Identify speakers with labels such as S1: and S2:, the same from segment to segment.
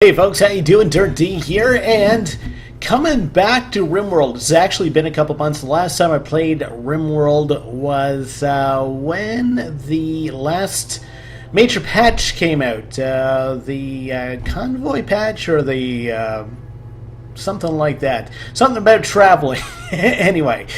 S1: Hey folks, how you doing? Durinde here, and coming back to Rimworld. It's actually been a couple months. The last time I played Rimworld was when the last major patch came out. The convoy patch, or the something like that. Something about traveling. Anyway,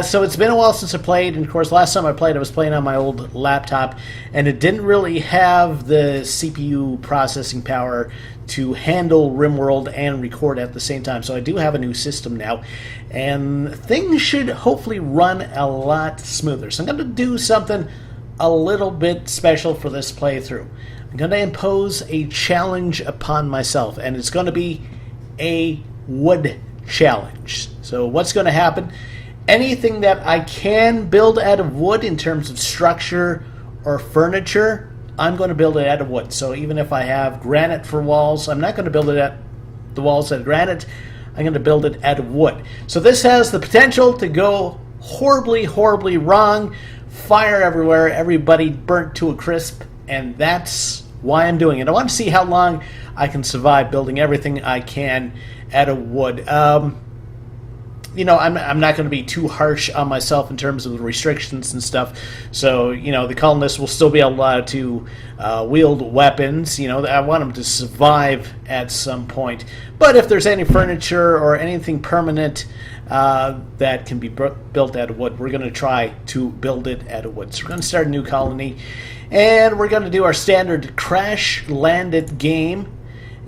S1: so it's been a while since I played, and of course last time I played I was playing on my old laptop, and it didn't really have the CPU processing power to handle Rimworld and record at the same time. So I do have a new system now, and things should hopefully run a lot smoother. So I'm going to do something a little bit special for this playthrough. I'm going to impose a challenge upon myself, and it's going to be a wood challenge. So what's going to happen? Anything that I can build out of wood in terms of structure or furniture, I'm going to build it out of wood. So even if I have granite for walls, I'm not going to build it at the walls out of granite. I'm going to build it out of wood. So this has the potential to go horribly, horribly wrong. Fire everywhere, everybody burnt to a crisp, and that's why I'm doing it. I want to see how long I can survive building everything I can out of wood. You know, I'm not going to be too harsh on myself in terms of the restrictions and stuff. So, you know, the colonists will still be allowed to wield weapons. You know, I want them to survive at some point. But if there's any furniture or anything permanent that can be built out of wood, we're going to try to build it out of wood. So we're going to start a new colony, and we're going to do our standard crash landed game.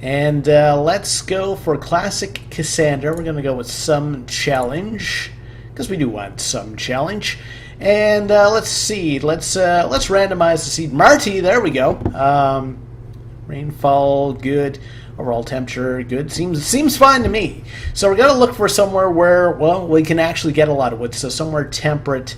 S1: And let's go for classic Cassandra. We're going to go with some challenge, because we do want some challenge. And let's see. Let's randomize the seed. Marty, there we go. Rainfall, good. Overall temperature, good. Seems fine to me. So we're going to look for somewhere where, well, we can actually get a lot of wood. So somewhere temperate,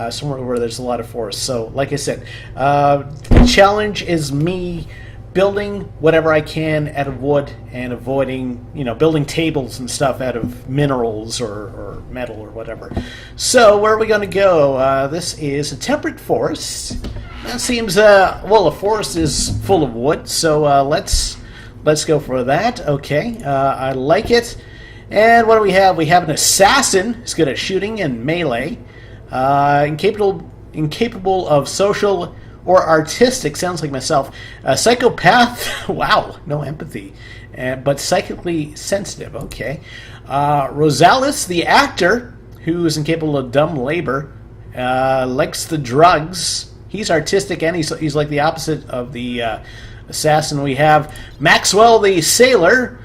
S1: somewhere where there's a lot of forest. So, like I said, the challenge is me building whatever I can out of wood and avoiding, you know, building tables and stuff out of minerals or metal or whatever. So where are we going to go? This is a temperate forest. That seems, well, a forest is full of wood, so let's go for that. Okay, I like it. And what do we have? We have an assassin who's good at shooting and melee. Incapable of social or artistic, sounds like myself. Psychopath, wow, no empathy. But psychically sensitive, okay. Rosales, the actor, who's incapable of dumb labor, likes the drugs. He's artistic, and he's like the opposite of the assassin. We have Maxwell, the sailor,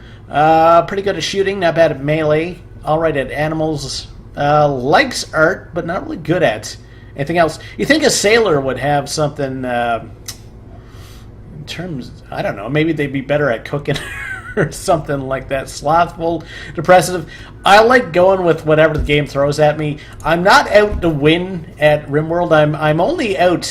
S1: pretty good at shooting, not bad at melee, all right at animals, likes art, but not really good at anything else. You think a sailor would have something in terms, I don't know, maybe they'd be better at cooking or something like that. Slothful, depressive. I like going with whatever the game throws at me. I'm not out to win at Rimworld. I'm only out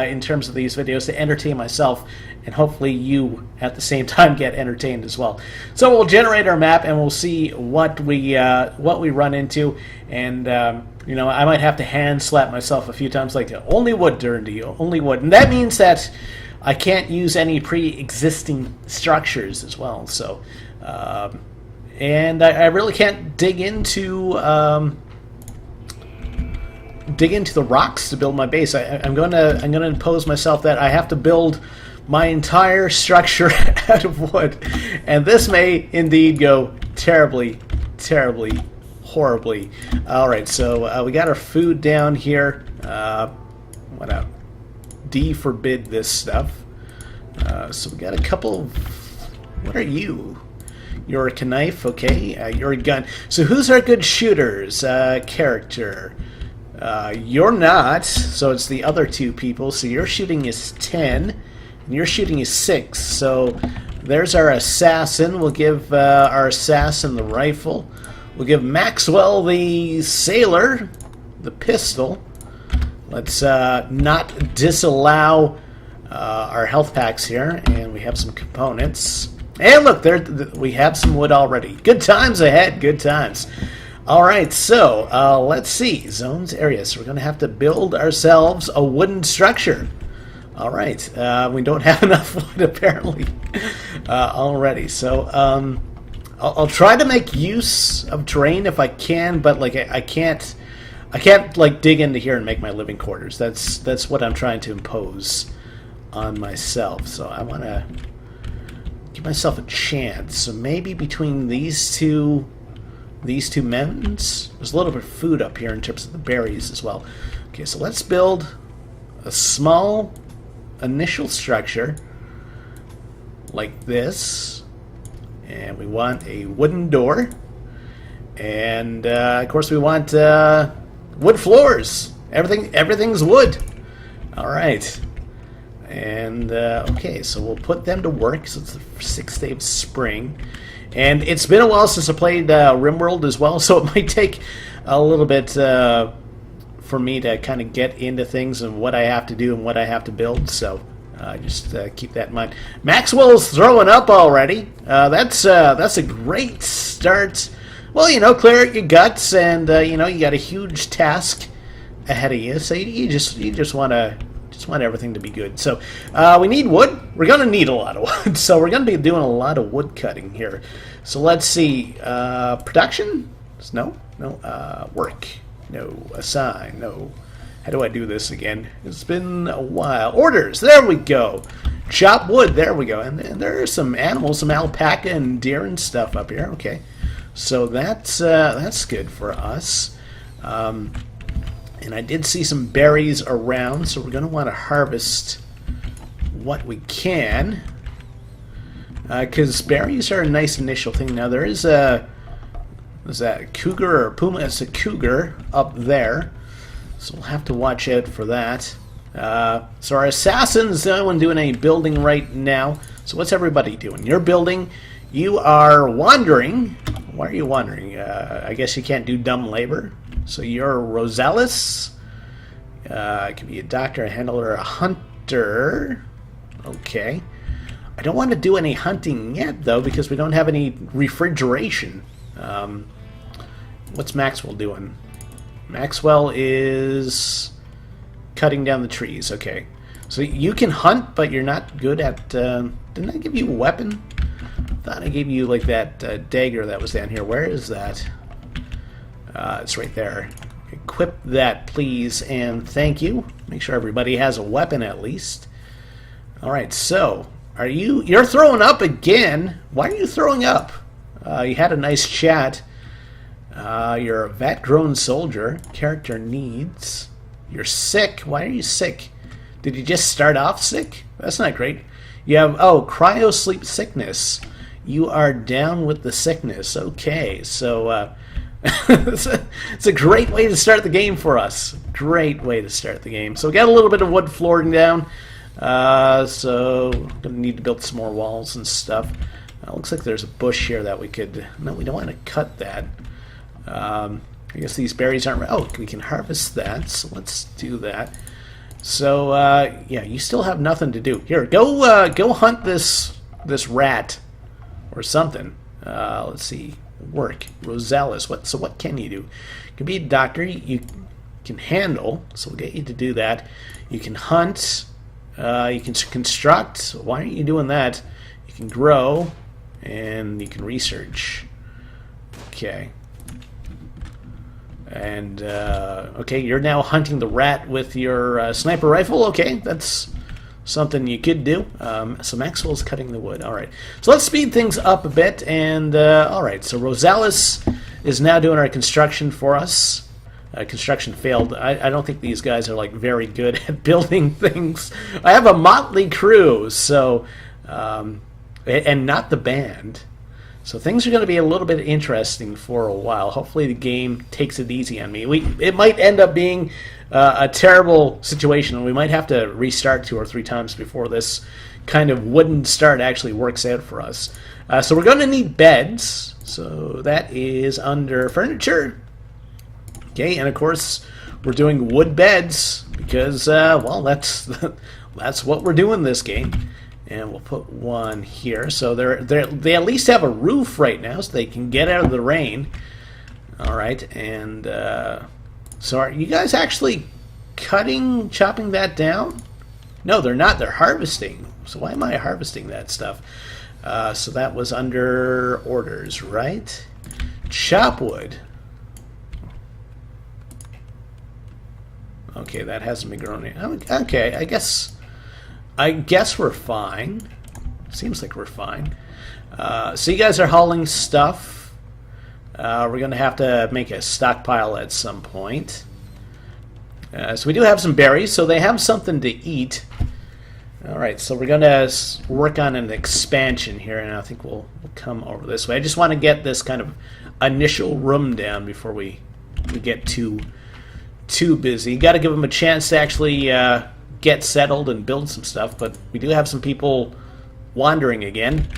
S1: in terms of these videos to entertain myself, and hopefully you at the same time get entertained as well. So we'll generate our map, and we'll see what we run into, and you know, I might have to hand slap myself a few times, like, only wood, Durinde, only wood. And that means that I can't use any pre-existing structures as well. So, and I really can't dig into the rocks to build my base. I'm gonna impose myself that I have to build my entire structure out of wood, and this may indeed go terribly, terribly, horribly. All right, so we got our food down here. What up? D forbid this stuff. So we got a couple of, what are you? You're a knife, okay. You're a gun. So who's our good shooters? Character. You're not, so it's the other two people. So your shooting is 10, and your shooting is 6. So there's our assassin. We'll give our assassin the rifle. We'll give Maxwell the sailor the pistol. Let's not disallow our health packs here, and we have some components. And look, there we have some wood already. Good times ahead, good times. All right, so let's see. Zones, areas. So we're going to have to build ourselves a wooden structure. All right. We don't have enough wood apparently already. So I'll try to make use of terrain if I can, but like I can't like dig into here and make my living quarters. That's what I'm trying to impose on myself. So I want to give myself a chance. So maybe between these two mountains, there's a little bit of food up here in terms of the berries as well. Okay, so let's build a small initial structure like this, and we want a wooden door, and of course we want wood floors. Everything's wood. All right. And okay, so we'll put them to work. So it's the 6th day of spring, and it's been a while since I played Rimworld as well, so it might take a little bit for me to kind of get into things and what I have to do and what I have to build. So just keep that in mind. Maxwell's throwing up already. That's a great start. Well, you know, clear out your guts, and you know, you got a huge task ahead of you. So you just want everything to be good. So we need wood. We're going to need a lot of wood. So we're going to be doing a lot of wood cutting here. So let's see. Production? No. Work? No. Assign? No. How do I do this again? It's been a while. Orders. There we go. Chop wood. There we go. And there are some animals, some alpaca and deer and stuff up here. Okay. So that's good for us. And I did see some berries around, so we're going to want to harvest what we can, because berries are a nice initial thing. Now there is that cougar or puma? It's a cougar up there, so we'll have to watch out for that. So our assassins, no one doing any building right now. So what's everybody doing? You're building. You are wandering. Why are you wandering? I guess you can't do dumb labor. So you're Rosales. It could be a doctor, a handler, a hunter. Okay. I don't want to do any hunting yet, though, because we don't have any refrigeration. What's Maxwell doing? Maxwell is cutting down the trees. Okay. So you can hunt, but you're not good at... didn't I give you a weapon? I thought I gave you, like, that dagger that was down here. Where is that? It's right there. Equip that, please, and thank you. Make sure everybody has a weapon at least. Alright, so, you're throwing up again. Why are you throwing up? You had a nice chat. You're a vat-grown soldier. Character needs. You're sick. Why are you sick? Did you just start off sick? That's not great. You have, cryo-sleep sickness. You are down with the sickness. Okay, so, it's a great way to start the game for us. Great way to start the game. So we got a little bit of wood flooring down. So gonna need to build some more walls and stuff. Looks like there's a bush here that we could... No, we don't want to cut that. I guess these berries aren't... Oh, we can harvest that. So let's do that. So yeah, you still have nothing to do. Here, go hunt this rat or something. Let's see. Work. Rosales. What can you do? You can be a doctor. You can handle, so we'll get you to do that. You can hunt. You can construct. Why aren't you doing that? You can grow, and you can research. Okay. And, okay, you're now hunting the rat with your sniper rifle. Okay, that's something you could do. So Maxwell's cutting the wood. All right. So let's speed things up a bit. And, all right, so Rosales is now doing our construction for us. Construction failed. I don't think these guys are, like, very good at building things. I have a motley crew, so, and not the band. So things are going to be a little bit interesting for a while. Hopefully the game takes it easy on me. It might end up being a terrible situation, and we might have to restart 2 or 3 times before this kind of wooden start actually works out for us. So we're going to need beds. So that is under furniture. Okay, and of course we're doing wood beds because, well, that's what we're doing this game. And we'll put one here. So they at least have a roof right now, so they can get out of the rain. All right, and so are you guys actually chopping that down? No, they're not. They're harvesting. So why am I harvesting that stuff? So that was under orders, right? Chop wood. Okay, that hasn't been grown yet. Okay, I guess we're fine. Seems like we're fine. So you guys are hauling stuff. We're going to have to make a stockpile at some point. So we do have some berries, so they have something to eat. All right, so we're going to work on an expansion here, and I think we'll come over this way. I just want to get this kind of initial room down before we get too busy. You got to give them a chance to actually get settled and build some stuff, but we do have some people wandering again.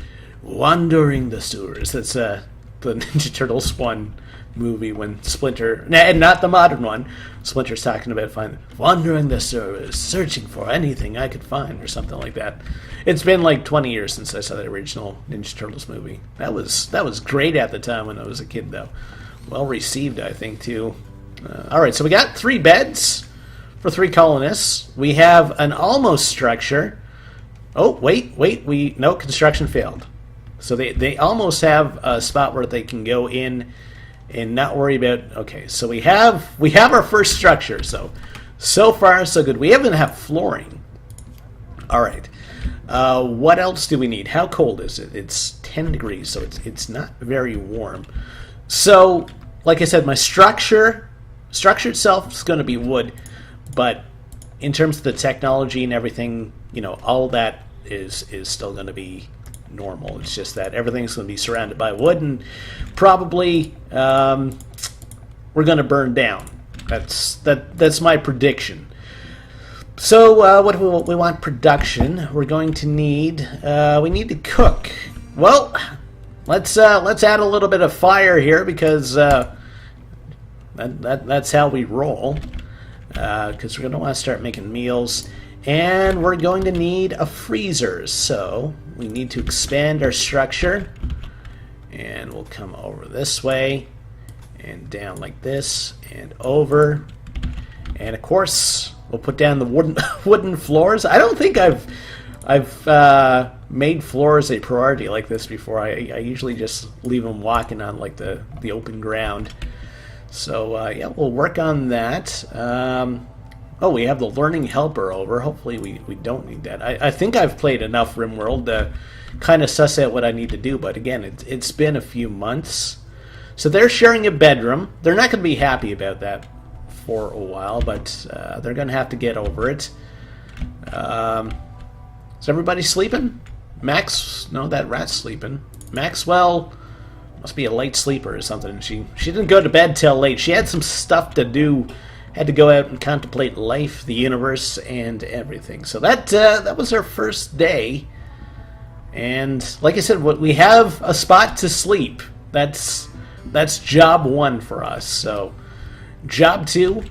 S1: Wandering the sewers. That's the Ninja Turtles 1 movie when Splinter, and not the modern one, Splinter's talking about wandering the sewers, searching for anything I could find, or something like that. It's been like 20 years since I saw the original Ninja Turtles movie. That was great at the time when I was a kid, though. Well received, I think, too. Alright, so we got 3 beds for 3 colonists. We have an almost structure. Oh, wait, no, construction failed. So they almost have a spot where they can go in and not worry about. Okay, so we have our first structure. So far so good. We even have flooring. All right. What else do we need? How cold is it? It's 10 degrees, so it's not very warm. So, like I said, my structure itself is going to be wood, but in terms of the technology and everything, all that is still going to be normal. It's just that everything's going to be surrounded by wood, and probably we're going to burn down. That's my prediction. So what do we want? Production. We're going to need. We need to cook. Well, let's add a little bit of fire here, because that's how we roll. Because we're going to want to start making meals. And we're going to need a freezer, so we need to expand our structure. And we'll come over this way, and down like this, and over. And of course, we'll put down the wooden floors. I don't think I've made floors a priority like this before. I usually just leave them walking on like the open ground. So yeah, we'll work on that. Oh, we have the learning helper over. Hopefully we don't need that. I think I've played enough Rimworld to kind of suss out what I need to do, but again, it's been a few months. So they're sharing a bedroom. They're not going to be happy about that for a while, but they're going to have to get over it. Is everybody sleeping? Max? No, that rat's sleeping. Maxwell must be a late sleeper or something. She didn't go to bed till late. She had some stuff to do. Had to go out and contemplate life, the universe, and everything. So that was our first day. And like I said, we have a spot to sleep. That's job 1 for us. So job 2,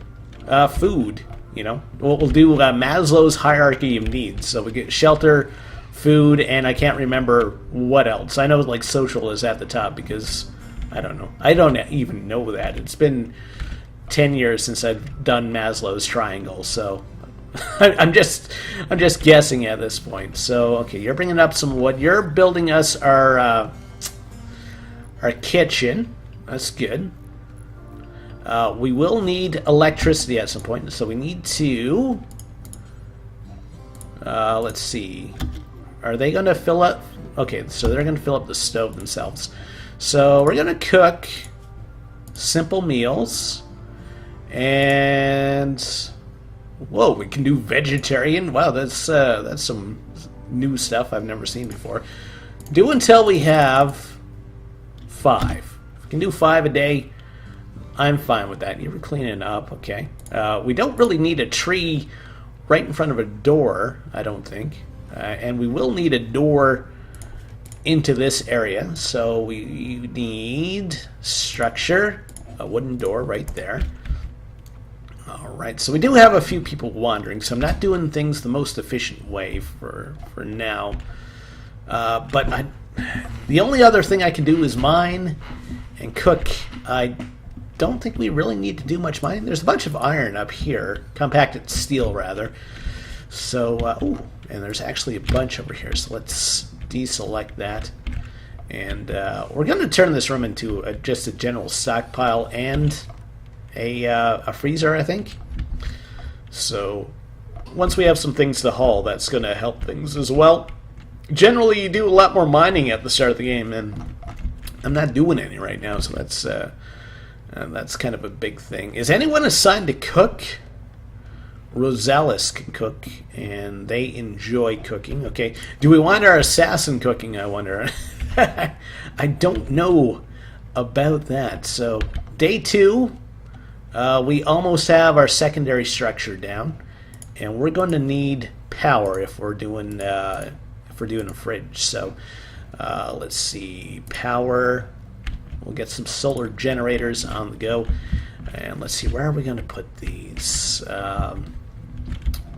S1: food. We'll do Maslow's hierarchy of needs. So we get shelter, food, and I can't remember what else. I know like social is at the top, because I don't know. I don't even know that. It's been 10 years since I've done Maslow's triangle, so I'm just guessing at this point. So okay, you're bringing up some wood. You're building us our kitchen. That's good. We will need electricity at some point, so we need to. Let's see. Are they going to fill up? Okay, so they're going to fill up the stove themselves. So we're going to cook simple meals. And whoa, we can do vegetarian. Wow, that's some new stuff I've never seen before. Do until we have 5. If we can do 5 a day, I'm fine with that. You were cleaning up, okay. We don't really need a tree right in front of a door, I don't think. And we will need a door into this area. So we need structure, a wooden door right there. Alright, so we do have a few people wandering, so I'm not doing things the most efficient way for now. But the only other thing I can do is mine and cook. I don't think we really need to do much mining. There's a bunch of iron up here, compacted steel rather. So, ooh, and there's actually a bunch over here, so let's deselect that. And we're going to turn this room into just a general stockpile and a freezer, I think. So once we have some things to haul, that's going to help things as well. Generally, you do a lot more mining at the start of the game, and I'm not doing any right now, so that's kind of a big thing. Is anyone assigned to cook? Rosales can cook, and they enjoy cooking. Okay, do we want our assassin cooking, I wonder? I don't know about that. So, day 2, we almost have our secondary structure down, and we're going to need power if we're doing a fridge. So, let's see, power. We'll get some solar generators on the go, and let's see, where are we going to put these?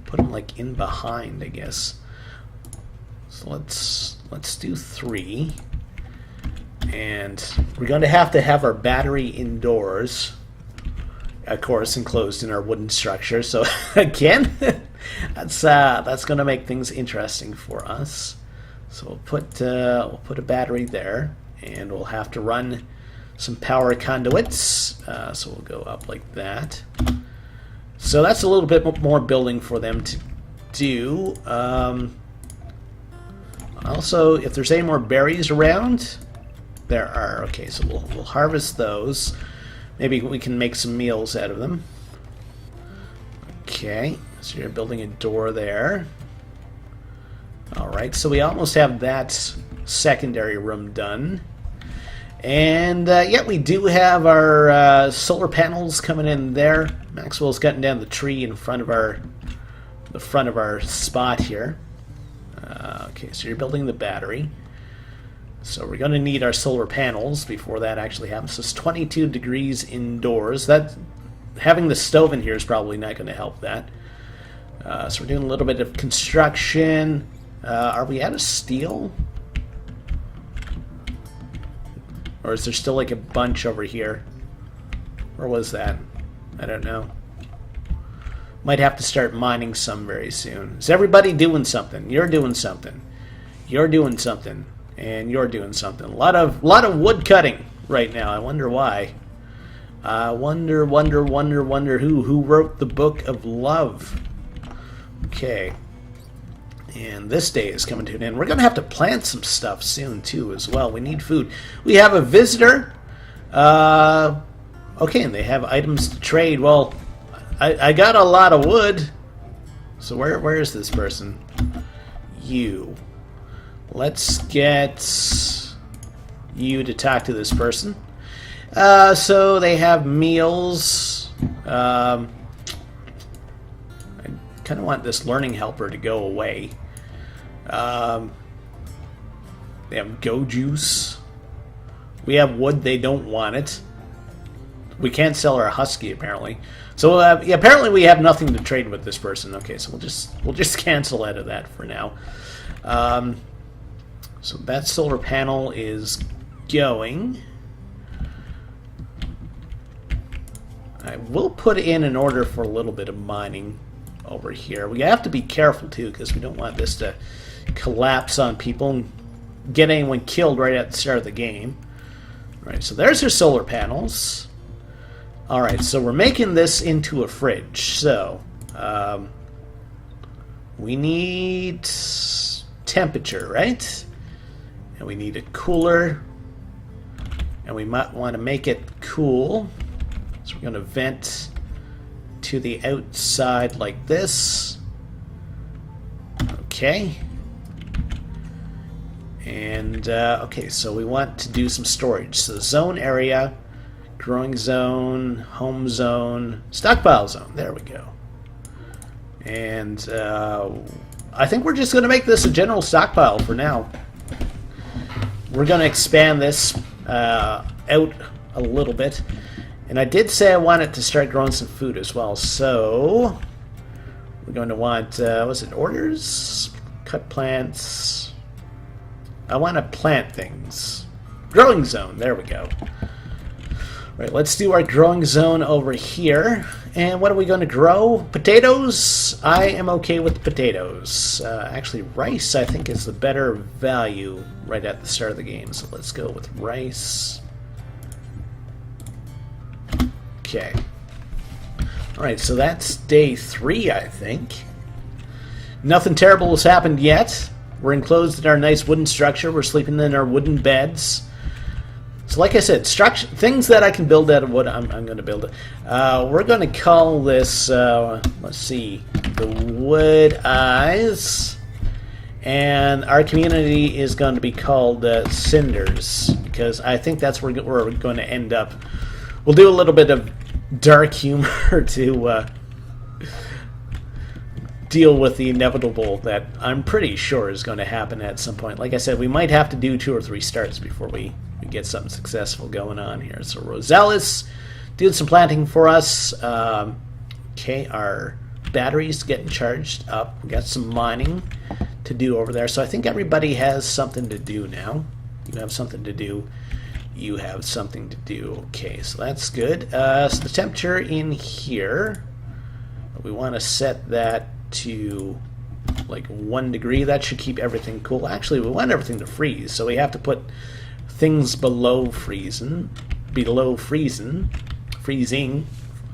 S1: Put them like in behind, I guess. So let's do 3. And we're going to have our battery indoors, of course, enclosed in our wooden structure. So again, that's going to make things interesting for us. So we'll put a battery there, and we'll have to run some power conduits. So we'll go up like that. So that's a little bit more building for them to do. Also, if there's any more berries around, there are. Okay, so we'll harvest those. Maybe we can make some meals out of them. Okay, so you're building a door there. Alright, so we almost have that secondary room done. And yeah, we do have our solar panels coming in there. Maxwell's cutting down the tree in front of our spot here. Okay, so you're building the battery. So we're going to need our solar panels before that actually happens. So it's 22 degrees indoors. That having the stove in here is probably not going to help that. So we're doing a little bit of construction. Are we out of steel? Or is there still like a bunch over here? Where was that? I don't know. Might have to start mining some very soon. Is everybody doing something? You're doing something. You're doing something. And you're doing something. A lot of wood cutting right now. I wonder why. I wonder who wrote the Book of Love. Okay. And this day is coming to an end. We're going to have to plant some stuff soon, too, as well. We need food. We have a visitor. Okay, and they have items to trade. Well, I got a lot of wood. So where is this person? You. Let's get you to talk to this person. So they have meals. I kind of want this learning helper to go away. They have go juice. We have wood. They don't want it. We can't sell our husky apparently. So yeah, apparently we have nothing to trade with this person. Okay, so we'll just cancel out of that for now. So that solar panel is going. I will put in an order for a little bit of mining over here. We have to be careful too, because we don't want this to collapse on people and get anyone killed right at the start of the game. Right, so there's your solar panels. Alright, so we're making this into a fridge. So we need temperature, right? And we need a cooler, and we might want to make it cool. So we're going to vent to the outside like this. Okay. And, okay, so we want to do some storage. So zone area, growing zone, home zone, stockpile zone. There we go. And I think we're just going to make this a general stockpile for now. We're going to expand this out a little bit. And I did say I wanted to start growing some food as well. So we're going to want, was it orders? Cut plants. I want to plant things. Growing zone. There we go. Right, let's do our growing zone over here. And what are we going to grow? Potatoes? I am okay with potatoes. Actually, rice, I think, is the better value right at the start of the game. So let's go with rice. Okay. Alright, so that's day 3, I think. Nothing terrible has happened yet. We're enclosed in our nice wooden structure. We're sleeping in our wooden beds. So like I said, things that I can build out of wood, I'm going to build it. We're going to call this, let's see, the Wood Eyes. And our community is going to be called Cinders, because I think that's where we're going to end up. We'll do a little bit of dark humor to deal with the inevitable that I'm pretty sure is going to happen at some point. Like I said, we might have to do 2 or 3 starts before we get something successful going on here. So Rosales did some planting for us. Okay, our batteries getting charged up. We got some mining to do over there. So I think everybody has something to do now. You have something to do. You have something to do. Okay, so that's good. So the temperature in here, we want to set that to like 1 degree. That should keep everything cool. Actually, we want everything to freeze, so we have to put things below freezing. Freezing.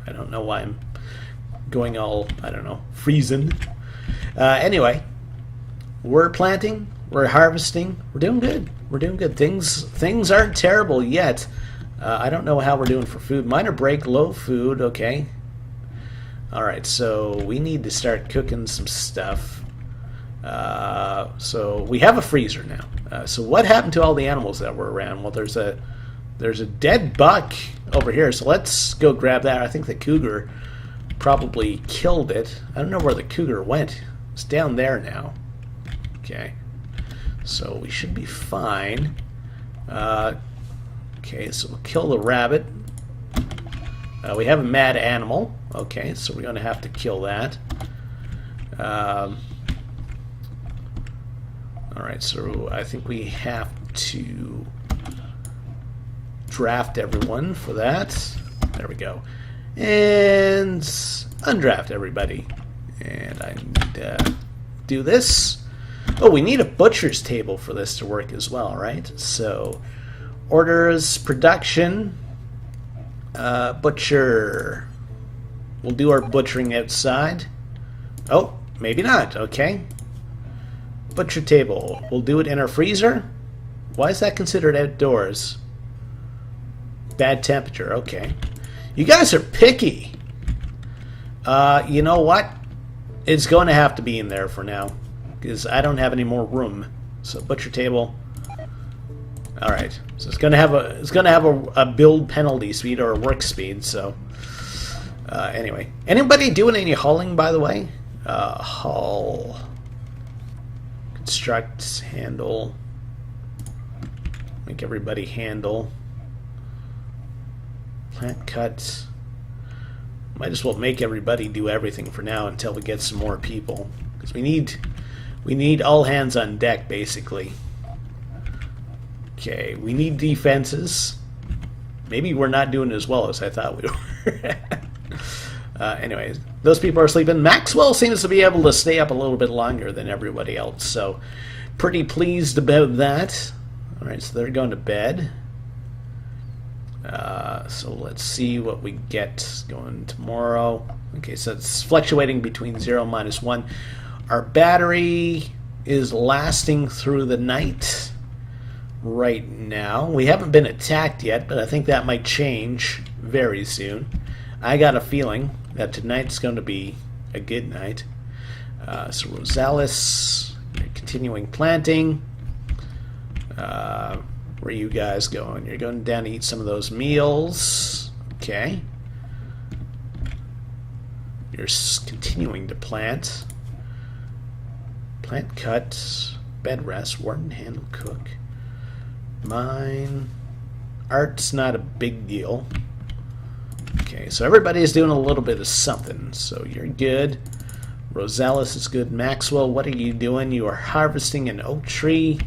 S1: I don't know why I'm going all, I don't know, freezing. Anyway, we're planting, we're harvesting, we're doing good. We're doing good. Things aren't terrible yet. I don't know how we're doing for food. Minor break, low food, okay. Alright, so we need to start cooking some stuff. So we have a freezer now. So what happened to all the animals that were around? Well, there's a dead buck over here, so let's go grab that. I think the cougar probably killed it. I don't know where the cougar went. It's down there now. Okay. So we should be fine. Okay, so we'll kill the rabbit. We have a mad animal. Okay, so we're going to have to kill that. Alright, so I think we have to draft everyone for that. There we go. And undraft everybody. And I need to do this. Oh, we need a butcher's table for this to work as well, right? So, orders, production, butcher. We'll do our butchering outside. Oh, maybe not. Okay. Butcher table. We'll do it in our freezer. Why is that considered outdoors? Bad temperature. Okay. You guys are picky. You know what? It's going to have to be in there for now, because I don't have any more room. So butcher table. All right. So it's going to have a build penalty speed or a work speed. So anyway, anybody doing any hauling, by the way? Haul. Construct, handle, make everybody handle, plant cut. Might as well make everybody do everything for now until we get some more people, because we need all hands on deck basically. Okay, we need defenses. Maybe we're not doing as well as I thought we were. Anyways, those people are sleeping. Maxwell seems to be able to stay up a little bit longer than everybody else, so pretty pleased about that. Alright, so they're going to bed. So let's see what we get going tomorrow. Okay, so it's fluctuating between 0 and -1. Our battery is lasting through the night right now. We haven't been attacked yet, but I think that might change very soon. I got a feeling that tonight's going to be a good night. So Rosales, you're continuing planting. Where are you guys going? You're going down to eat some of those meals. Okay. You're continuing to plant. Plant cut. Bed rest. Warden handle cook. Mine. Art's not a big deal. Okay, so everybody's doing a little bit of something. So you're good. Rosales is good. Maxwell, what are you doing? You are harvesting an oak tree.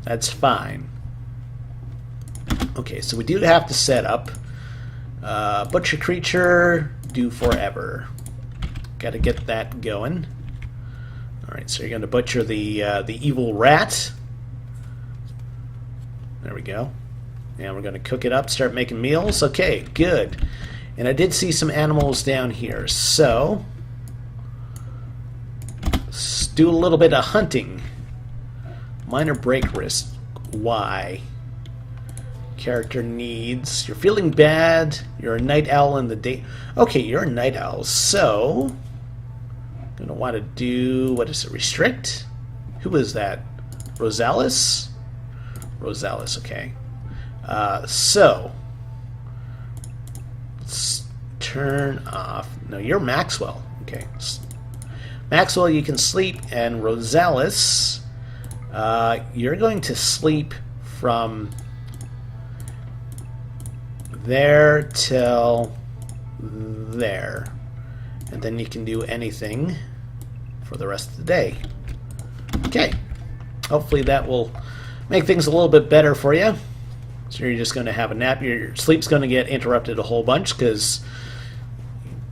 S1: That's fine. Okay, so we do have to set up butcher creature, do forever. Got to get that going. All right, so you're going to butcher the evil rat. There we go. And we're going to cook it up, start making meals. Okay, good. And I did see some animals down here, so let's do a little bit of hunting. Minor break risk. Why? Character needs. You're feeling bad. You're a night owl in the day. Okay, you're a night owl, so gonna want to do, what is it, restrict? Who is that? Rosales? Rosales, okay. So let's turn off. No, you're Maxwell. Okay. Maxwell, you can sleep, and Rosales, you're going to sleep from there till there, and then you can do anything for the rest of the day. Okay, hopefully that will make things a little bit better for you. So you're just going to have a nap. Your sleep's going to get interrupted a whole bunch because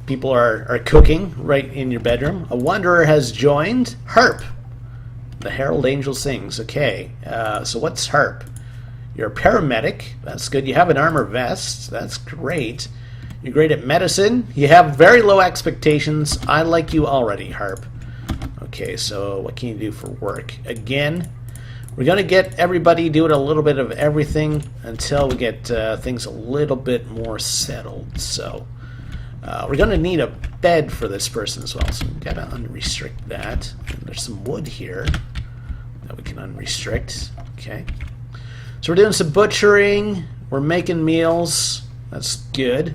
S1: people are cooking right in your bedroom. A wanderer has joined. Harp, the herald angel sings. Okay, so what's harp? You're a paramedic. That's good. You have an armor vest. That's great. You're great at medicine. You have very low expectations. I like you already, Harp. Okay, so what can you do for work? Again, we're going to get everybody doing a little bit of everything until we get things a little bit more settled. So we're going to need a bed for this person as well. So we've got to unrestrict that. And there's some wood here that we can unrestrict. Okay. So we're doing some butchering, we're making meals, that's good.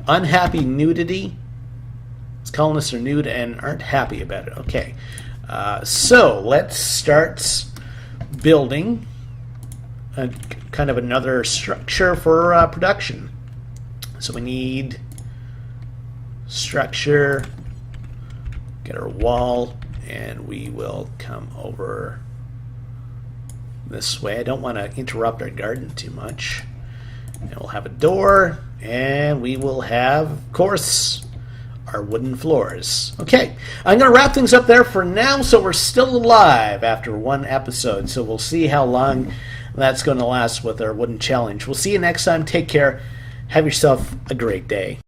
S1: Unhappy nudity. These colonists are nude and aren't happy about it. Okay, so let's start building a, kind of another structure for production. So we need structure, get our wall, and we will come over this way. I don't want to interrupt our garden too much. And we'll have a door, and we will have, of course, our wooden floors. Okay, I'm going to wrap things up there for now, so we're still alive after one episode, so we'll see how long that's going to last with our wooden challenge. We'll see you next time. Take care. Have yourself a great day.